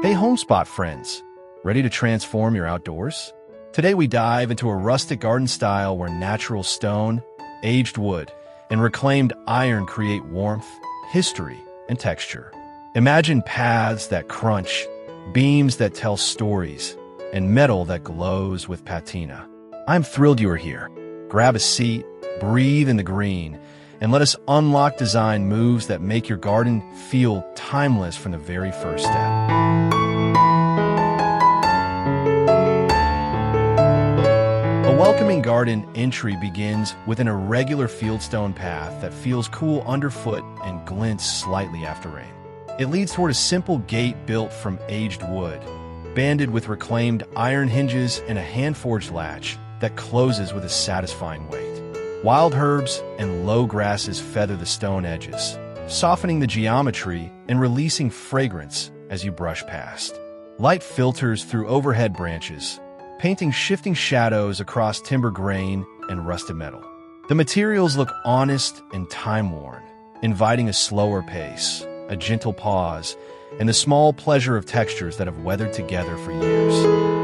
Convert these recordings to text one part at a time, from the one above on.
Hey Homespot friends, ready to transform your outdoors? Today we dive into a rustic garden style where natural stone, aged wood, and reclaimed iron create warmth, history, and texture. Imagine paths that crunch, beams that tell stories, and metal that glows with patina. I'm thrilled you are here. Grab a seat, breathe in the green, and let us unlock design moves that make your garden feel timeless from the very first step. A welcoming garden entry begins with an irregular fieldstone path that feels cool underfoot and glints slightly after rain. It leads toward a simple gate built from aged wood, banded with reclaimed iron hinges and a hand-forged latch that closes with a satisfying weight. Wild herbs and low grasses feather the stone edges, softening the geometry and releasing fragrance as you brush past. Light filters through overhead branches, painting shifting shadows across timber grain and rusted metal. The materials look honest and time-worn, inviting a slower pace, a gentle pause, and the small pleasure of textures that have weathered together for years.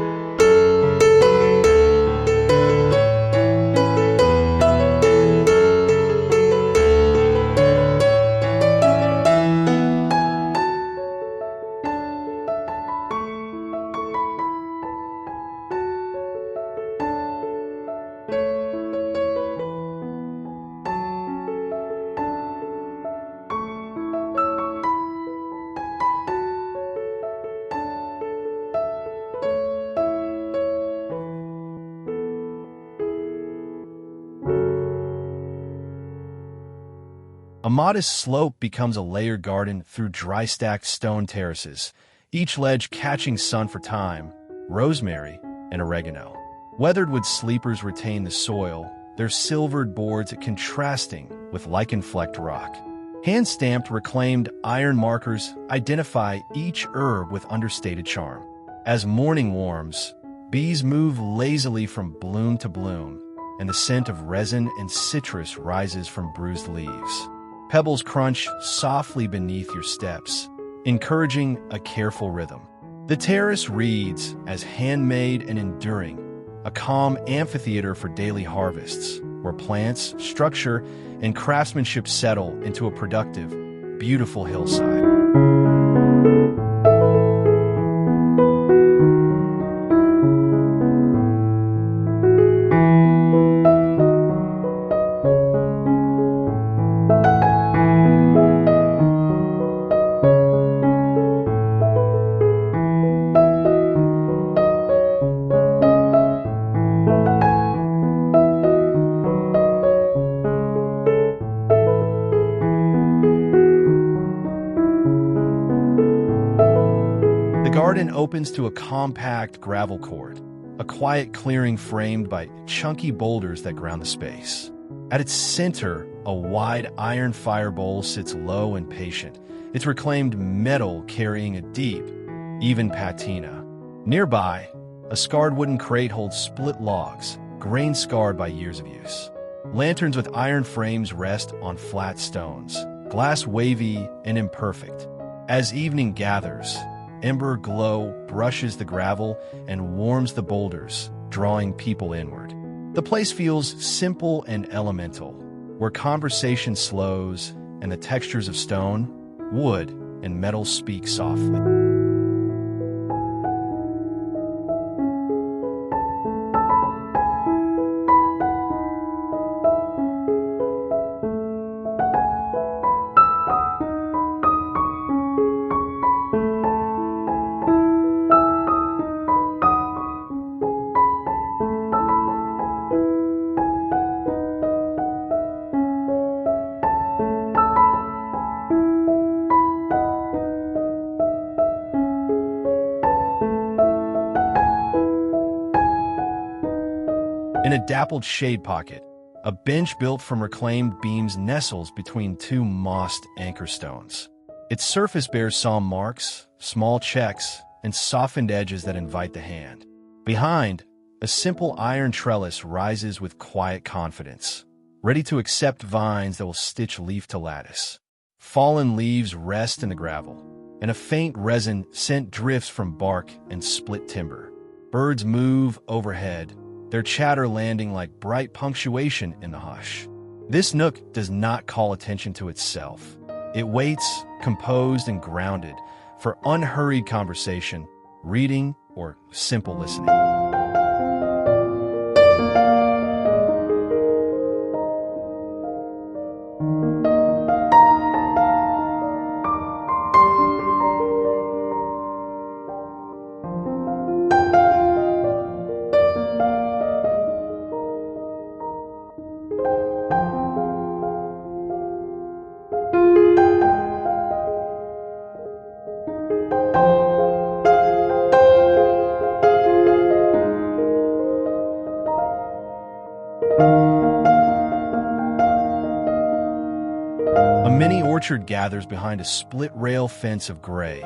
A modest slope becomes a layered garden through dry-stacked stone terraces, each ledge catching sun for thyme, rosemary, and oregano. Weathered wood sleepers retain the soil, their silvered boards contrasting with lichen-flecked rock. Hand-stamped reclaimed iron markers identify each herb with understated charm. As morning warms, bees move lazily from bloom to bloom, and the scent of resin and citrus rises from bruised leaves. Pebbles crunch softly beneath your steps, encouraging a careful rhythm. The terrace reads as handmade and enduring, a calm amphitheater for daily harvests, where plants, structure, and craftsmanship settle into a productive, beautiful hillside. The garden opens to a compact gravel court, a quiet clearing framed by chunky boulders that ground the space. At its center, a wide iron fire bowl sits low and patient, its reclaimed metal carrying a deep, even patina. Nearby, a scarred wooden crate holds split logs, grain-scarred by years of use. Lanterns with iron frames rest on flat stones, glass wavy and imperfect. As evening gathers, ember glow brushes the gravel and warms the boulders, drawing people inward. The place feels simple and elemental, where conversation slows and the textures of stone, wood, and metal speak softly. In a dappled shade pocket, a bench built from reclaimed beams nestles between two mossed anchor stones. Its surface bears saw marks, small checks, and softened edges that invite the hand. Behind, a simple iron trellis rises with quiet confidence, ready to accept vines that will stitch leaf to lattice. Fallen leaves rest in the gravel, and a faint resin scent drifts from bark and split timber. Birds move overhead, their chatter landing like bright punctuation in the hush. This nook does not call attention to itself. It waits, composed and grounded, for unhurried conversation, reading, or simple listening. A mini orchard gathers behind a split-rail fence of gray,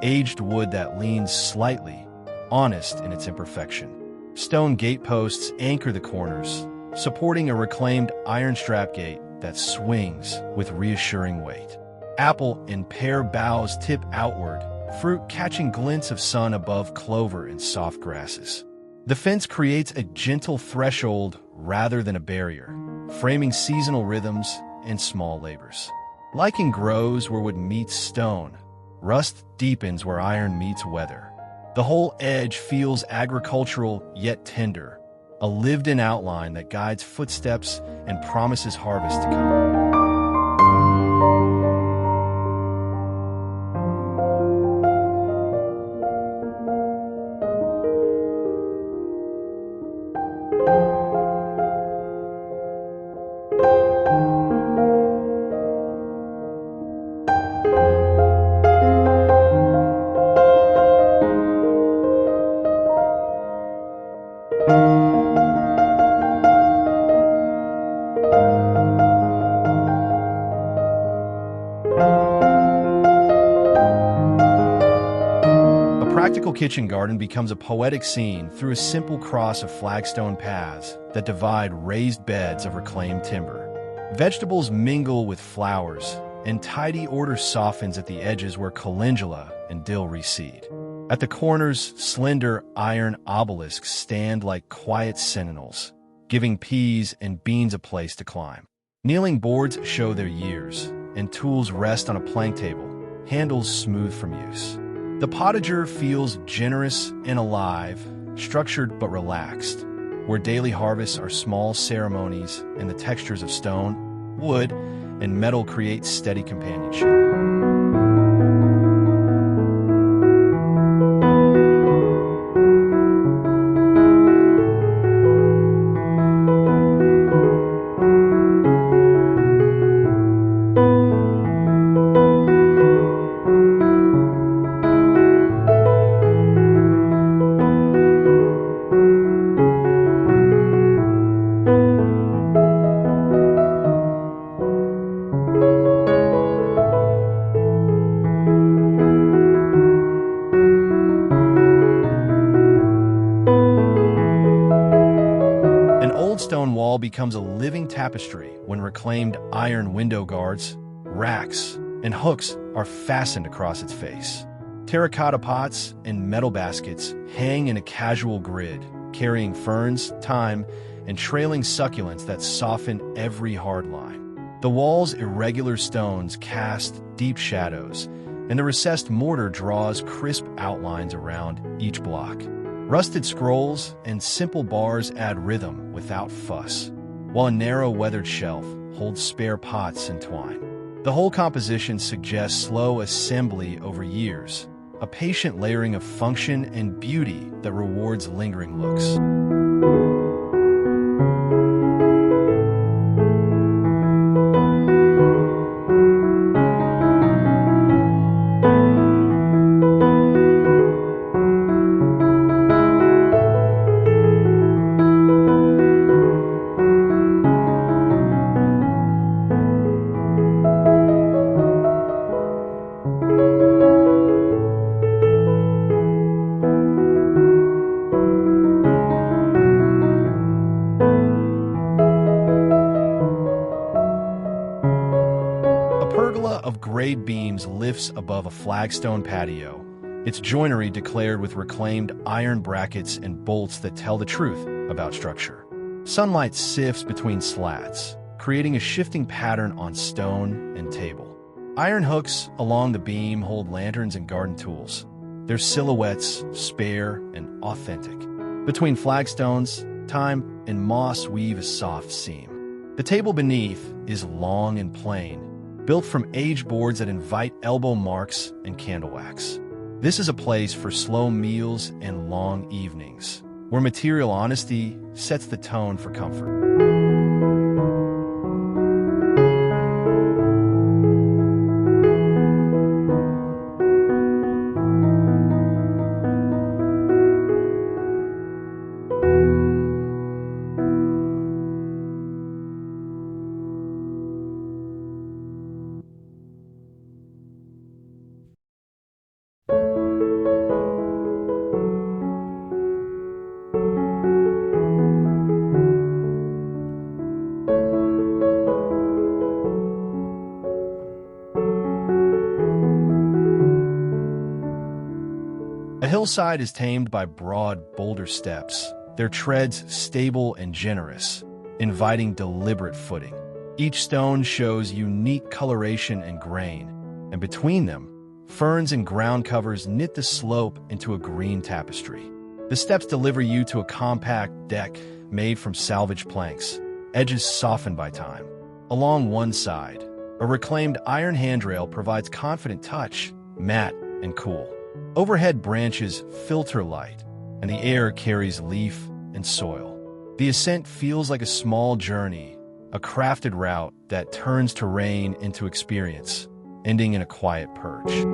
aged wood that leans slightly, honest in its imperfection. Stone gateposts anchor the corners, supporting a reclaimed iron strap gate that swings with reassuring weight. Apple and pear boughs tip outward, fruit catching glints of sun above clover and soft grasses. The fence creates a gentle threshold rather than a barrier, framing seasonal rhythms and small labors. Lichen grows where wood meets stone. Rust deepens where iron meets weather. The whole edge feels agricultural yet tender, a lived-in outline that guides footsteps and promises harvest to come. Practical kitchen garden becomes a poetic scene through a simple cross of flagstone paths that divide raised beds of reclaimed timber. Vegetables mingle with flowers, and tidy order softens at the edges where calendula and dill reseed. At the corners, slender iron obelisks stand like quiet sentinels, giving peas and beans a place to climb. Kneeling boards show their years, and tools rest on a plank table, handles smooth from use. The Potager feels generous and alive, structured but relaxed, where daily harvests are small ceremonies and the textures of stone, wood, and metal create steady companionship. Stone wall becomes a living tapestry when reclaimed iron window guards, racks, and hooks are fastened across its face. Terracotta pots and metal baskets hang in a casual grid, carrying ferns, thyme, and trailing succulents that soften every hard line. The wall's irregular stones cast deep shadows, and the recessed mortar draws crisp outlines around each block. Rusted scrolls and simple bars add rhythm without fuss, while a narrow weathered shelf holds spare pots and twine. The whole composition suggests slow assembly over years, a patient layering of function and beauty that rewards lingering looks. pergola of grade beams lifts above a flagstone patio, its joinery declared with reclaimed iron brackets and bolts that tell the truth about structure. Sunlight sifts between slats, creating a shifting pattern on stone and table. Iron hooks along the beam hold lanterns and garden tools, their silhouettes spare and authentic. Between flagstones, thyme and moss weave a soft seam. The table beneath is long and plain, built from aged boards that invite elbow marks and candle wax. This is a place for slow meals and long evenings, where material honesty sets the tone for comfort. A hillside is tamed by broad boulder steps, their treads stable and generous, inviting deliberate footing. Each stone shows unique coloration and grain, and between them, ferns and ground covers knit the slope into a green tapestry. The steps deliver you to a compact deck made from salvaged planks, edges softened by time. Along one side, a reclaimed iron handrail provides confident touch, matte and cool. Overhead branches filter light, and the air carries leaf and soil. The ascent feels like a small journey, a crafted route that turns terrain into experience, ending in a quiet perch.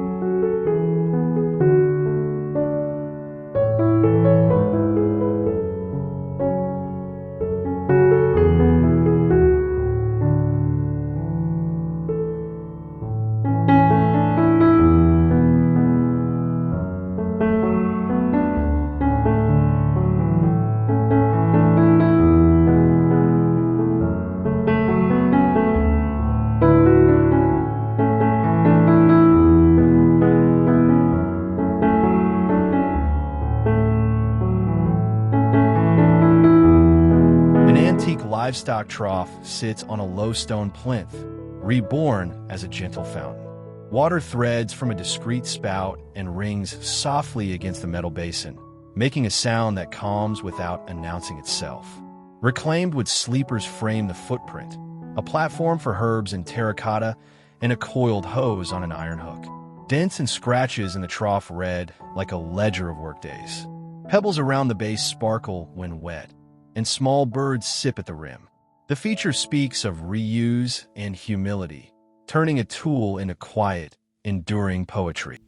Livestock trough sits on a low stone plinth, reborn as a gentle fountain. Water threads from a discreet spout and rings softly against the metal basin, making a sound that calms without announcing itself. Reclaimed wood sleepers frame the footprint, a platform for herbs in terracotta and a coiled hose on an iron hook. Dents and scratches in the trough read like a ledger of workdays. Pebbles around the base sparkle when wet, and small birds sip at the rim. The feature speaks of reuse and humility, turning a tool into quiet, enduring poetry.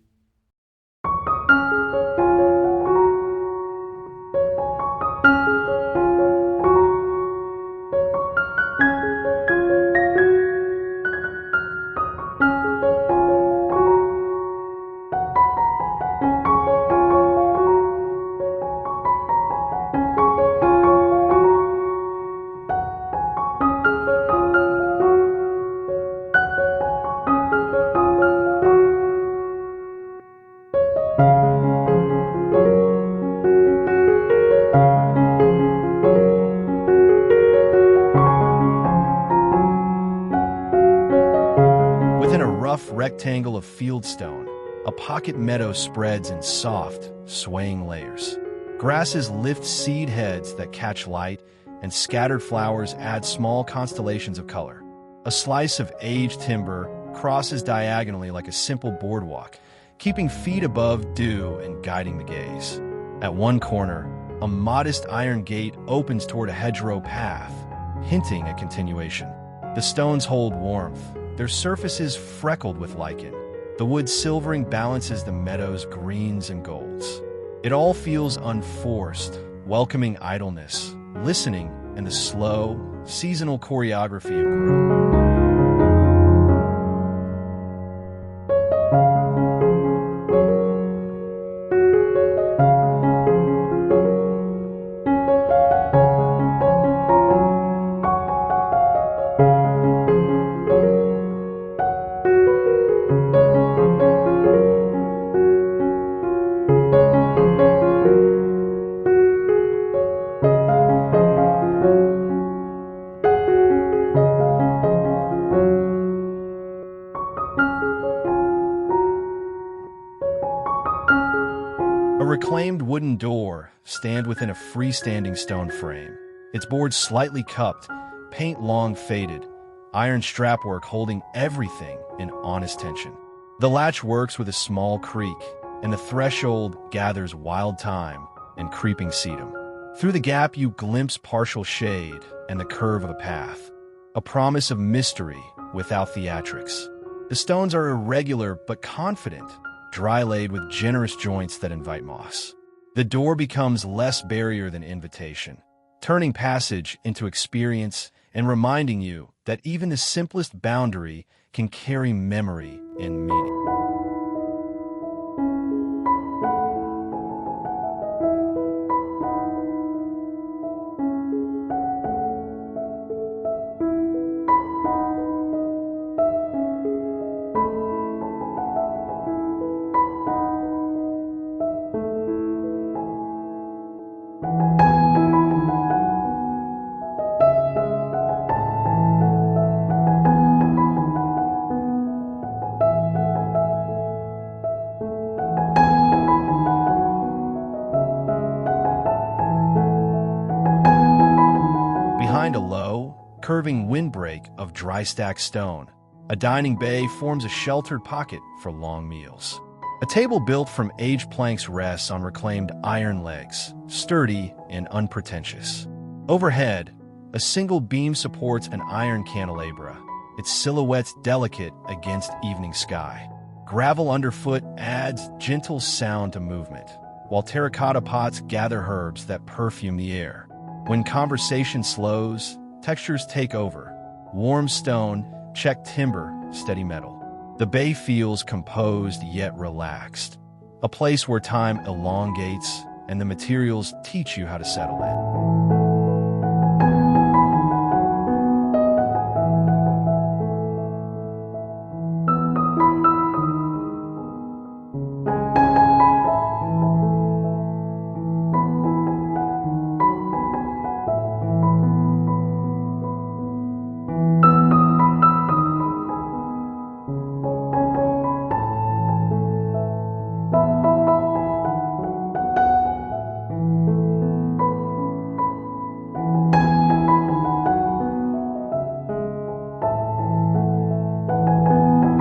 Rectangle of fieldstone, a pocket meadow spreads in soft, swaying layers. Grasses lift seed heads that catch light, and scattered flowers add small constellations of color. A slice of aged timber crosses diagonally like a simple boardwalk, keeping feet above dew and guiding the gaze. At one corner, a modest iron gate opens toward a hedgerow path, hinting at continuation. The stones hold warmth, their surfaces freckled with lichen. The wood silvering balances the meadow's greens and golds. It all feels unforced, welcoming idleness, listening, and the slow, seasonal choreography of growth. reclaimed wooden door stands within a freestanding stone frame. Its boards slightly cupped, paint long faded, iron strapwork holding everything in honest tension. The latch works with a small creak, and the threshold gathers wild thyme and creeping sedum. Through the gap you glimpse partial shade and the curve of a path, a promise of mystery without theatrics. The stones are irregular but confident, dry-laid with generous joints that invite moss. The door becomes less barrier than invitation, turning passage into experience and reminding you that even the simplest boundary can carry memory and meaning. Behind a low, curving windbreak of dry-stacked stone, a dining bay forms a sheltered pocket for long meals. A table built from aged planks rests on reclaimed iron legs, sturdy and unpretentious. Overhead, a single beam supports an iron candelabra, its silhouettes delicate against evening sky. Gravel underfoot adds gentle sound to movement, while terracotta pots gather herbs that perfume the air. When conversation slows, textures take over. Warm stone, checked timber, steady metal. The bay feels composed yet relaxed, a place where time elongates and the materials teach you how to settle in.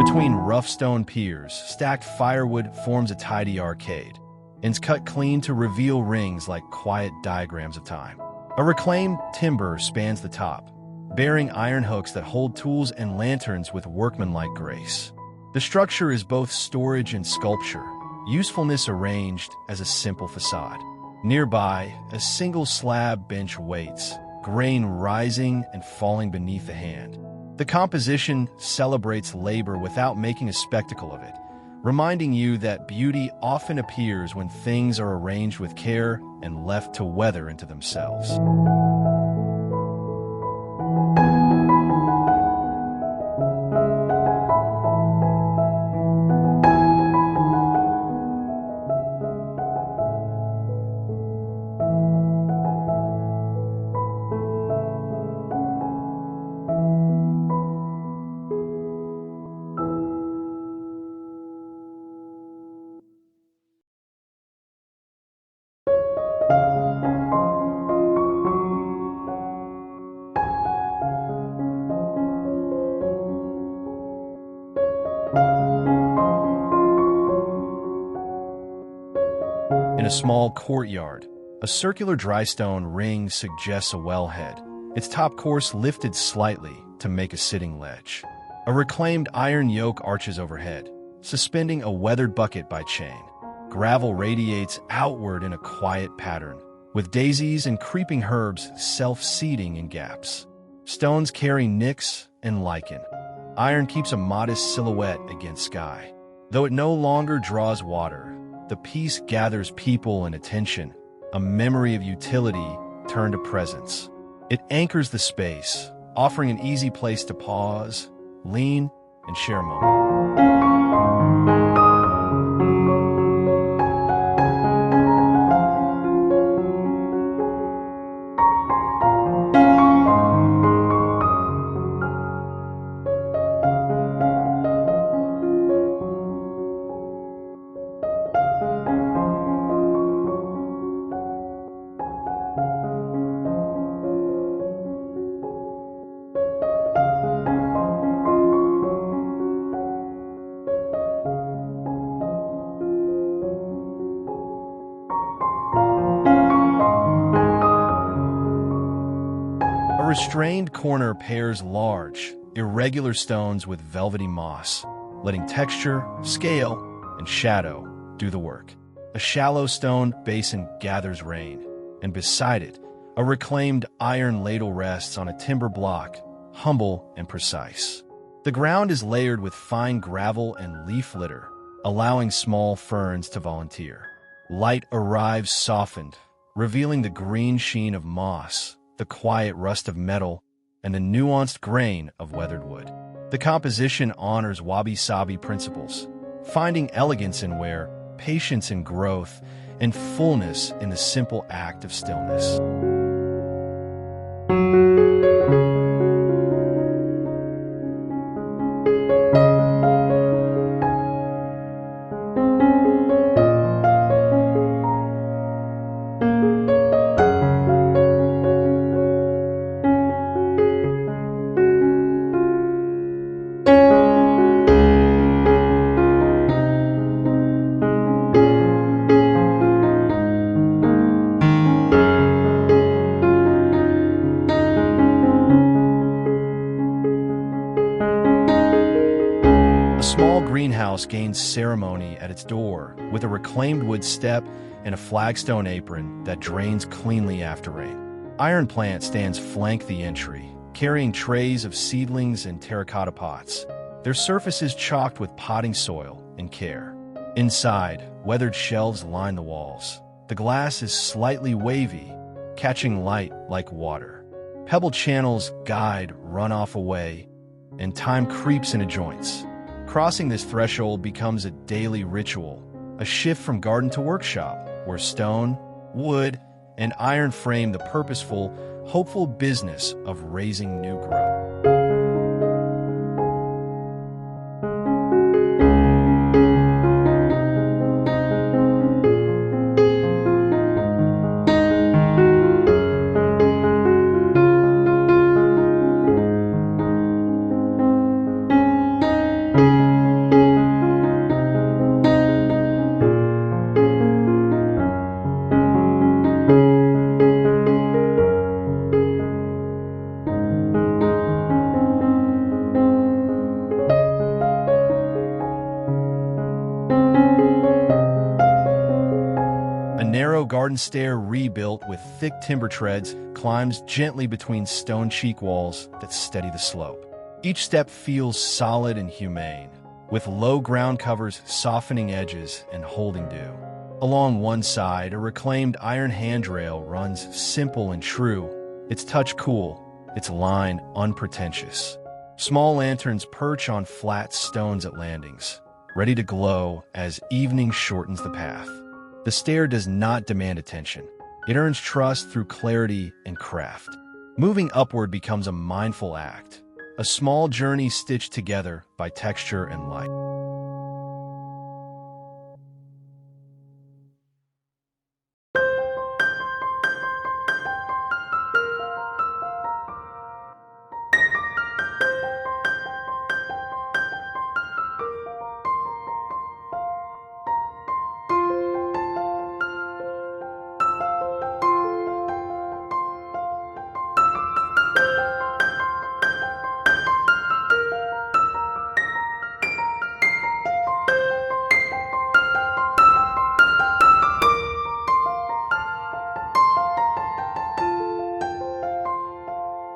Between rough stone piers, stacked firewood forms a tidy arcade, ends cut clean to reveal rings like quiet diagrams of time. A reclaimed timber spans the top, bearing iron hooks that hold tools and lanterns with workmanlike grace. The structure is both storage and sculpture, usefulness arranged as a simple facade. Nearby, a single slab bench waits, grain rising and falling beneath the hand. The composition celebrates labor without making a spectacle of it, reminding you that beauty often appears when things are arranged with care and left to weather into themselves. In a small courtyard, a circular dry stone ring suggests a wellhead, its top course lifted slightly to make a sitting ledge. A reclaimed iron yoke arches overhead, suspending a weathered bucket by chain. Gravel radiates outward in a quiet pattern, with daisies and creeping herbs self-seeding in gaps. Stones carry nicks and lichen. Iron keeps a modest silhouette against sky. Though it no longer draws water, the piece gathers people and attention, a memory of utility turned to presence. It anchors the space, offering an easy place to pause, lean, and share a moment. restrained corner pairs large, irregular stones with velvety moss, letting texture, scale, and shadow do the work. A shallow stone basin gathers rain, and beside it, a reclaimed iron ladle rests on a timber block, humble and precise. The ground is layered with fine gravel and leaf litter, allowing small ferns to volunteer. Light arrives softened, revealing the green sheen of moss, the quiet rust of metal, and the nuanced grain of weathered wood. The composition honors Wabi-Sabi principles, finding elegance in wear, patience in growth, and fullness in the simple act of stillness. A small greenhouse gains ceremony at its door, with a reclaimed wood step and a flagstone apron that drains cleanly after rain. Iron plant stands flank the entry, carrying trays of seedlings and terracotta pots, their surfaces chalked with potting soil and care. Inside, weathered shelves line the walls. The glass is slightly wavy, catching light like water. Pebble channels guide runoff away, and time creeps into joints. Crossing this threshold becomes a daily ritual, a shift from garden to workshop, where stone, wood, and iron frame the purposeful, hopeful business of raising new growth. A narrow garden stair rebuilt with thick timber treads climbs gently between stone cheek walls that steady the slope. Each step feels solid and humane, with low ground covers softening edges and holding dew. Along one side, a reclaimed iron handrail runs simple and true, its touch cool, its line unpretentious. Small lanterns perch on flat stones at landings, ready to glow as evening shortens the path. The stair does not demand attention. It earns trust through clarity and craft. Moving upward becomes a mindful act, a small journey stitched together by texture and light.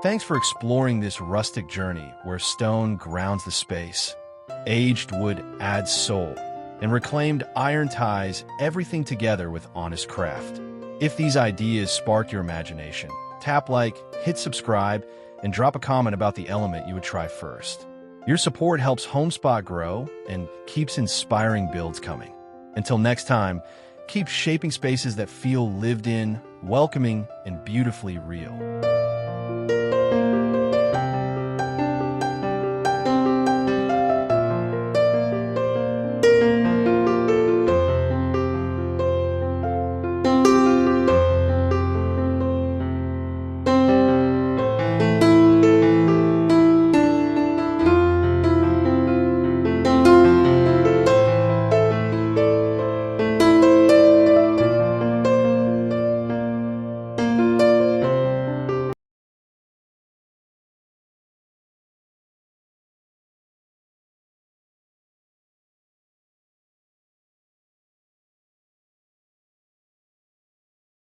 Thanks for exploring this rustic journey where stone grounds the space, aged wood adds soul, and reclaimed iron ties everything together with honest craft. If these ideas spark your imagination, tap like, hit subscribe, and drop a comment about the element you would try first. Your support helps Homespot grow and keeps inspiring builds coming. Until next time, keep shaping spaces that feel lived in, welcoming, and beautifully real.